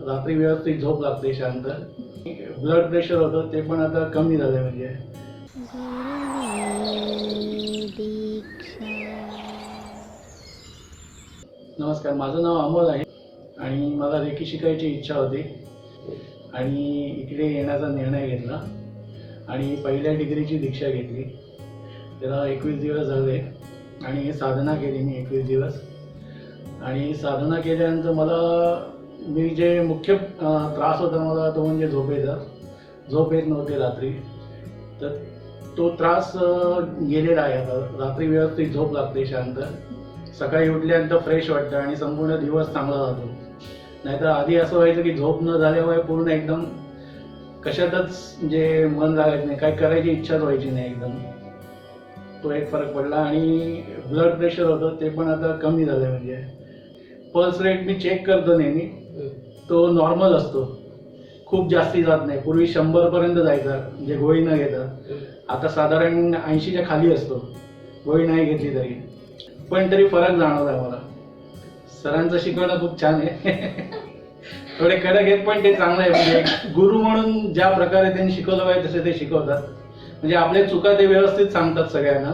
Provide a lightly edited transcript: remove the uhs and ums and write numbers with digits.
रात्री व्यवस्थित झोप लागते, शांत. ब्लड प्रेशर होतं ते पण आता कमी झालं. म्हणजे नमस्कार, माझं नाव अमोल आहे आणि मला रेकी शिकायची इच्छा होती आणि इकडे येण्याचा निर्णय घेतला आणि पहिल्या डिग्रीची दीक्षा घेतली. त्याला 21 दिवस झाले आणि साधना केली मी 21 दिवस. आणि साधना केल्यानंतर मी जे मुख्य त्रास होता मला तो म्हणजे झोपेचा. झोप येत नव्हती रात्री, तर तो त्रास गेलेला आहे आता. रात्री व्यवस्थित झोप लागते, शांत. सकाळी उठल्यानंतर फ्रेश वाटतं आणि संपूर्ण दिवस चांगला जातो. नाहीतर आधी असं व्हायचं की झोप न झाल्यामुळे पूर्ण एकदम कशातच म्हणजे मन लागायचं नाही, काही करायची इच्छाच व्हायची नाही एकदम. तो एक फरक पडला. आणि ब्लड प्रेशर होतं ते पण आता कमी झालं. म्हणजे पल्स रेट मी चेक करतो नेहमी, तो नॉर्मल असतो, खूप जास्ती जात नाही. पूर्वी 100 पर्यंत जायचा म्हणजे गोळी न घेता. आता साधारण 80च्या खाली असतो, गोळी नाही घेतली तरी. पण तरी फरक जाणवला मला. सरांचं शिकवणं खूप छान आहे. थोडे कडक आहेत पण ते चांगलं आहे. म्हणजे गुरु म्हणून ज्या प्रकारे त्यांनी शिकवलं पाहिजे तसे ते शिकवतात. म्हणजे आपल्या चुका ते व्यवस्थित सांगतात सगळ्यांना.